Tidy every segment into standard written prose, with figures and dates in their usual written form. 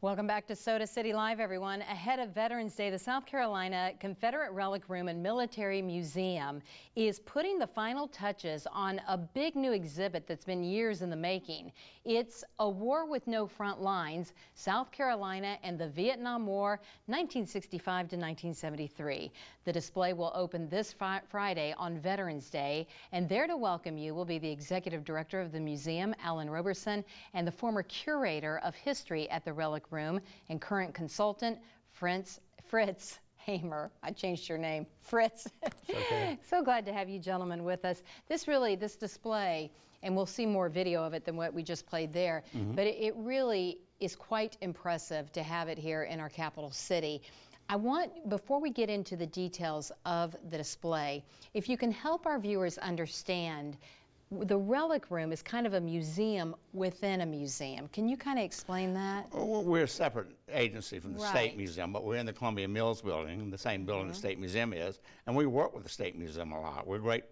Welcome back to Soda City Live, everyone. Ahead of Veterans Day, the South Carolina Confederate Relic Room and Military Museum is putting the final touches on a big new exhibit that's been years in the making. It's A War with No Front Lines, South Carolina and the Vietnam War, 1965 to 1973. The display will open this Friday on Veterans Day, and there to welcome you will be the executive director of the museum, Alan Roberson, and the former curator of history at the Relic Room and current consultant, Fritz Hamer. I changed your name, Fritz. Okay. So glad to have you gentlemen with us. This display, and we'll see more video of it than what we just played there, but it really is quite impressive to have it here in our capital city. I want, before we get into the details of the display, if you can help our viewers understand, the Relic Room is kind of a museum within a museum. Can you kind of explain that? Well, we're a separate agency from the State Museum, but we're in the Columbia Mills building, the same building the State Museum is, and we work with the State Museum a lot.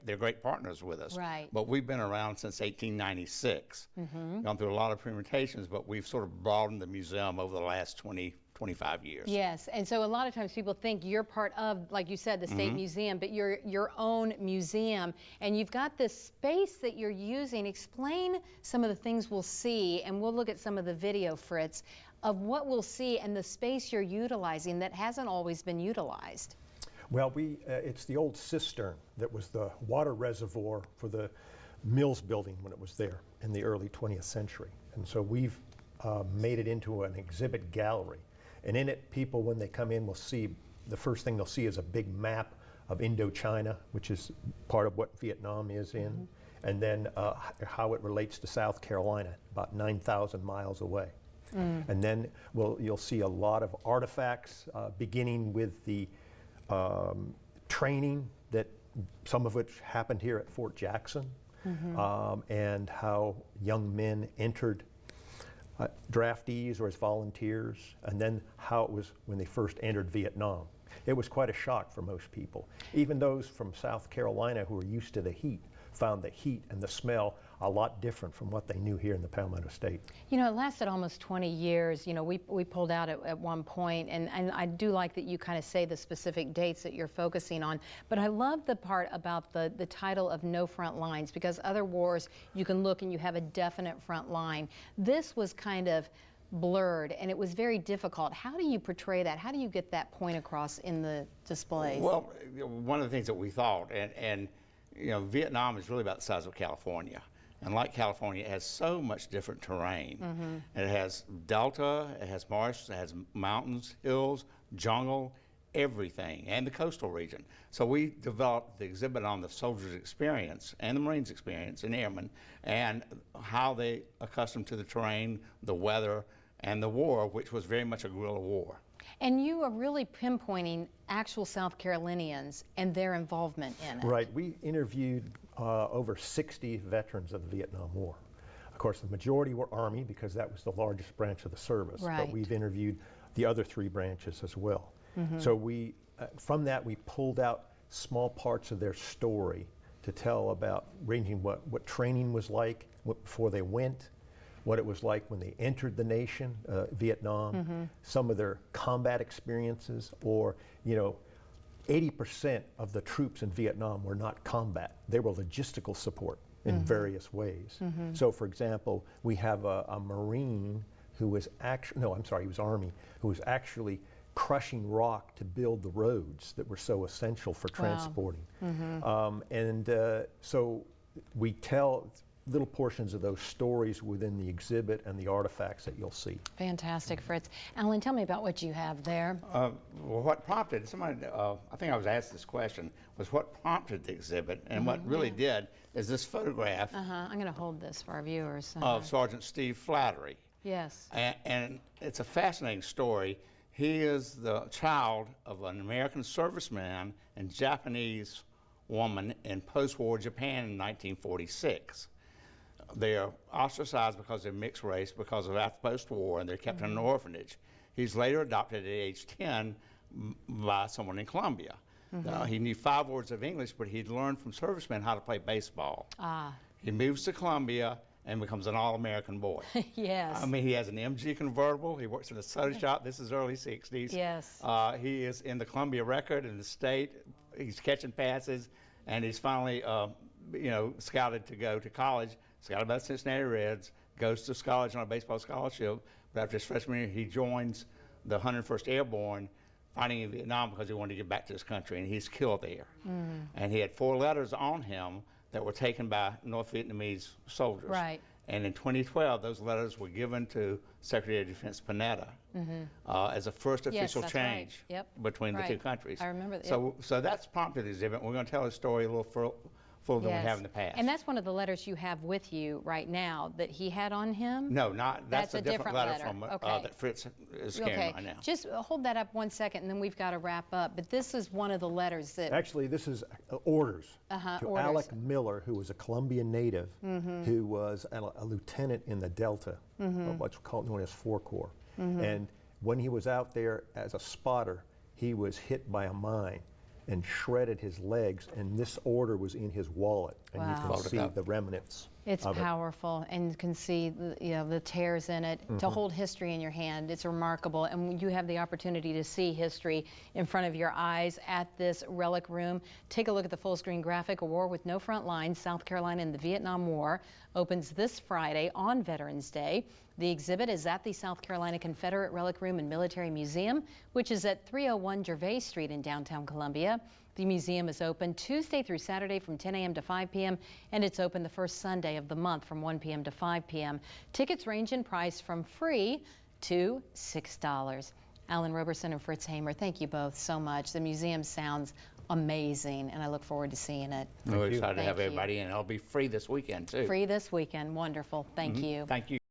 They're great partners with us. Right. But we've been around since 1896. Gone through a lot of permutations, but we've sort of broadened the museum over the last 25 years. Yes, and so a lot of times people think you're part of, like you said, the State Museum, but you're your own museum, and you've got this space that you're using. Explain some of the things we'll see, and we'll look at some of the video, Fritz, of what we'll see and the space you're utilizing that hasn't always been utilized. Well, it's the old cistern that was the water reservoir for the Mills building when it was there in the early 20th century. And so we've made it into an exhibit gallery. And in it, people, when they come in, will see, the first thing they'll see is a big map of Indochina, which is part of what Vietnam is in, and then how it relates to South Carolina, about 9,000 miles away. And then you'll see a lot of artifacts, beginning with the training that some of which happened here at Fort Jackson, and how young men entered draftees or as volunteers, and then how it was when they first entered Vietnam. It was quite a shock for most people. Even those from South Carolina who were used to the heat found the heat and the smell a lot different from what they knew here in the Palmetto State. You know, it lasted almost 20 years. You know, we pulled out at one point, and I do like that you kind of say the specific dates that you're focusing on. But I love the part about the title of No Front Lines, because other wars you can look and you have a definite front line. This was kind of blurred, and it was very difficult. How do you portray that? How do you get that point across in the displays? Well, one of the things that we thought, and you know, Vietnam is really about the size of California. And like California, it has so much different terrain. And it has delta, it has marsh, it has mountains, hills, jungle, everything, and the coastal region. So we developed the exhibit on the soldiers' experience and the Marines' experience and airmen, and how they accustomed to the terrain, the weather, and the war, which was very much a guerrilla war. And you are really pinpointing actual South Carolinians and their involvement in it. Right. We interviewed over 60 veterans of the Vietnam War. Of course, the majority were Army, because that was the largest branch of the service. Right. But we've interviewed the other 3 branches as well. So from that, we pulled out small parts of their story to tell about ranging what training was like before they went, what it was like when they entered the nation, Vietnam, some of their combat experiences, or, you know, 80% of the troops in Vietnam were not combat. They were logistical support in various ways. So, for example, we have a Marine who was actually, no, I'm sorry, he was Army, who was actually crushing rock to build the roads that were so essential for transporting. So we tell little portions of those stories within the exhibit and the artifacts that you'll see. Fantastic, Fritz. Alan, tell me about what you have there. Well, what prompted, somebody, I think I was asked this question, was what prompted the exhibit, and what really did is this photograph I'm going to hold this for our viewers. of Sergeant Steve Flattery. Yes. And it's a fascinating story. He is the child of an American serviceman and Japanese woman in post-war Japan in 1946. They are ostracized because they're mixed race because of after post-war, and they're kept in an orphanage. He's later adopted at age 10 by someone in Columbia. He knew 5 words of English, but he'd learned from servicemen how to play baseball. He moves to Columbia, and becomes an all-American boy. Yes. I mean, he has an MG convertible. He works in a soda shop. This is early 60s. Yes. He is in the Columbia record in the state. He's catching passes, and he's finally, scouted to go to college. Scouted by the Cincinnati Reds, goes to college on a baseball scholarship. But after his freshman year, he joins the 101st Airborne, fighting in Vietnam because he wanted to get back to his country, and he's killed there. And he had 4 letters on him that were taken by North Vietnamese soldiers. Right. And in 2012, those letters were given to Secretary of Defense Panetta as a first official that's right. change Yep. between the Right. two countries. I remember that. So that's prompted the exhibit. We're going to tell his story a little fuller than we have in the past. And that's one of the letters you have with you right now that he had on him? No, that's a different letter from Okay. that Fritz is carrying right now. Just hold that up one second, and then we've got to wrap up. But this is one of the letters that... Actually, this is orders to orders. Alec Miller, who was a Colombian native, who was a lieutenant in the Delta, what's known as 4 Corps. And when he was out there as a spotter, he was hit by a mine and shredded his legs, and this order was in his wallet, and you Wow. can see the remnants. It's of it. powerful, and you can see the tears in it. To hold history in your hand, it's remarkable. And you have the opportunity to see history in front of your eyes at this relic room. Take a look at the full screen graphic. A War with No Front Lines, South Carolina in the Vietnam War, opens this Friday on Veterans Day. The exhibit is at the South Carolina Confederate Relic Room and Military Museum, which is at 301 Gervais Street in downtown Columbia. The museum is open Tuesday through Saturday from 10 a.m. to 5 p.m. and it's open the first Sunday of the month from 1 p.m. to 5 p.m. Tickets range in price from free to $6. Alan Roberson and Fritz Hamer, thank you both so much. The museum sounds amazing, and I look forward to seeing it. We're excited to have Thank you. everybody in. It'll be free this weekend, too. Free this weekend. Wonderful. Thank you. Thank you.